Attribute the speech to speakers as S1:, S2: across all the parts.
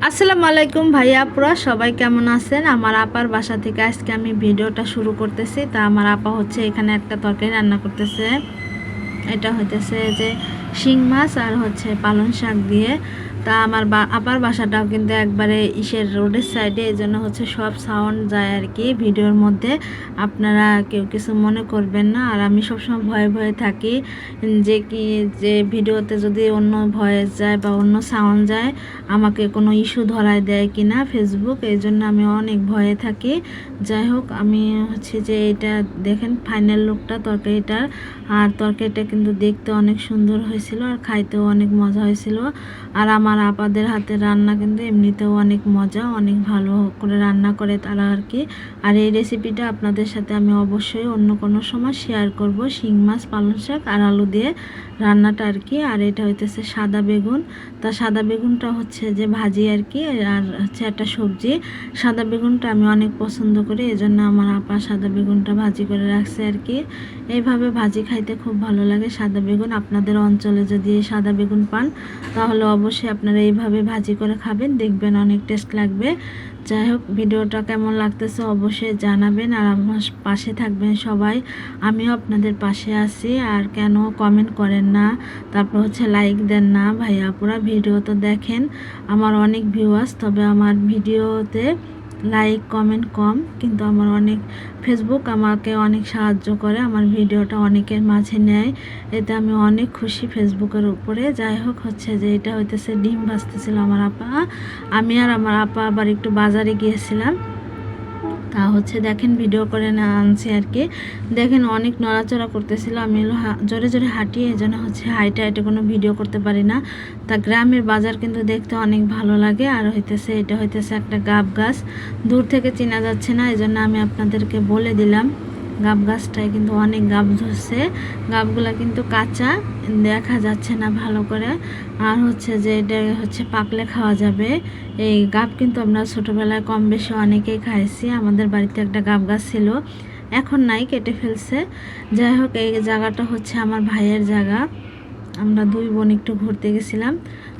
S1: আসসালামু আলাইকুম ভাইয়া আপুরা, সবাই কেমন আছেন? আমার আপার বাসা থেকে আজকে আমি ভিডিওটা শুরু করতেছি। তা আমার আপা হচ্ছে এখানে একটা তরকারি রান্না করতেছে। এটা হইতেছে যে শিং মাছ আর হচ্ছে পালং শাক দিয়ে। তা আমার আপার বাসাটাও কিন্তু একবারে ইসের রোডের সাইডে, এই জন্য হচ্ছে সব সাউন্ড যায় আর কি ভিডিওর মধ্যে। আপনারা কেউ কিছু মনে করবেন না। আর আমি সবসময় ভয়ে ভয়ে থাকি যে ভিডিওতে যদি অন্য ভয়েস যায় বা অন্য সাউন্ড যায়, আমাকে কোনো ইস্যু ধরায় দেয় কি না ফেসবুক, এই জন্য আমি অনেক ভয়ে থাকি। যাই হোক, আমি হচ্ছে যে এটা দেখেন ফাইনাল লুকটা তরকারিটার। আর তরকারিটা কিন্তু দেখতে অনেক সুন্দর হয়েছিল আর খাইতেও অনেক মজা হয়েছিল। আর আমার আপাদের হাতের রান্না কিন্তু এমনিতেও অনেক মজা, অনেক ভালো করে রান্না করে তারা আর কি। আর এই রেসিপিটা আপনাদের সাথে আমি অবশ্যই অন্য কোনো সময় শেয়ার করব, শিং মাছ পালং শাক আর আলু দিয়ে রান্নাটা আর কি। আর এটা হইতেছে সাদা বেগুন। তা সাদা বেগুনটা হচ্ছে যে ভাজি আর কি, আর হচ্ছে একটা সবজি। সাদা বেগুনটা আমি অনেক পছন্দ করি, এজন্য আমার আপা সাদা বেগুনটা ভাজি করে রাখছে আর কি। এইভাবে ভাজি খাইতে খুব ভালো লাগে সাদা বেগুন। আপনাদের অঞ্চলে যদি সাদা বেগুন পান তাহলে অবশ্যই আপনারা এইভাবে ভাজি করে খাবেন, দেখবেন অনেক টেস্ট লাগবে। যাই হোক, ভিডিওটা কেমন লাগতেছে অবশ্যই জানাবেন আর আমার পাশে থাকবেন সবাই। আমিও আপনাদের পাশে আছি। আর কেন কমেন্ট করেন না, তারপর হচ্ছে লাইক দেন না ভাইয়া আপুরা? ভিডিও তো দেখেন, আমার অনেক ভিউয়ার্স, তবে আমার ভিডিওতে লাইক কমেন্ট কম, কিন্তু আমার অনেক ফেসবুক আমাকে অনেক সাহায্য করে, আমার ভিডিওটা অনেকের মাঝে নেয়, এতে আমি অনেক খুশি ফেসবুকের উপরে। যাই হোক, হচ্ছে যে এটা হইতেছে ডিম ভাজতেছিল আমার আপা। আমি আর আমার আপা আবার একটু বাজারে গিয়েছিলাম। তা হচ্ছে দেখেন ভিডিও করে না আনছি আর কি। দেখেন অনেক নড়াচড়া করতেছিল, আমি জোরে জোরে হাঁটি, এই জন্য হচ্ছে হাইটে হাইটে কোনো ভিডিও করতে পারি না। তা গ্রামের বাজার কিন্তু দেখতে অনেক ভালো লাগে। আর হইতেছে এটা হইতেছে একটা গাব গাছ, দূর থেকে চেনা যাচ্ছে না, এই জন্য আমি আপনাদেরকে বলে দিলাম। গাব গাছটায় কিন্তু অনেক গাব ধরছে, গাবগুলা কিন্তু কাঁচা, দেখা যাচ্ছে না ভালো করে। আর হচ্ছে যে এটা হচ্ছে পাকলে খাওয়া যাবে। এই গাব কিন্তু আমরা ছোটোবেলায় কম বেশি অনেকেই খাইছি। আমাদের বাড়িতে একটা গাব গাছ ছিল, এখন নাই, কেটে ফেলছে। যাই হোক, এই জায়গাটা হচ্ছে আমার ভাইয়ের জায়গা। আমরা দুই বোন একটু ঘুরতে গেছিলাম,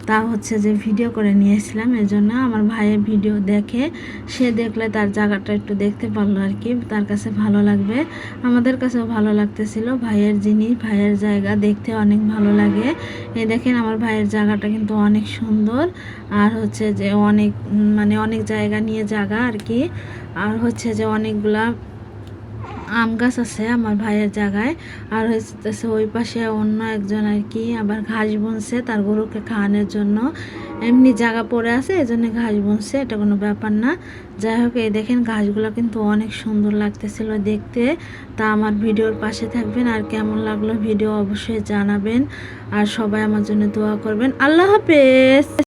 S1: তা হচ্ছে যে ভিডিও করে নিয়েছিলাম, এজন্য আমার ভাইয়ের ভিডিও দেখে সে দেখলে তার জায়গাটা একটু দেখতে পারলো আর কি, তার কাছে ভালো লাগবে, আমাদের কাছেও ভালো লাগতেছিল। ভাইয়ের জিনিস, ভাইয়ের জায়গা দেখতে অনেক ভালো লাগে। এই দেখেন আমার ভাইয়ের জায়গাটা কিন্তু অনেক সুন্দর। আর হচ্ছে যে অনেক মানে অনেক জায়গা নিয়ে জায়গা আর কি। আর হচ্ছে যে অনেকগুলা আম গাছ আছে আমার ভাইয়ের জায়গায়। আর হচ্ছে ওই পাশে অন্য একজন আর কি আবার ঘাস বুনছে তার গরুকে খাওয়ানোর জন্য, এমনি জায়গা পড়ে আছে এই জন্য ঘাস বুনছে, এটা কোনো ব্যাপার না। যাই হোক, এই দেখেন ঘাসগুলো কিন্তু অনেক সুন্দর লাগতেছিল দেখতে। তা আমার ভিডিওর পাশে থাকবেন, আর কেমন লাগলো ভিডিও অবশ্যই জানাবেন, আর সবাই আমার জন্য দোয়া করবেন। আল্লাহ হাফেজ।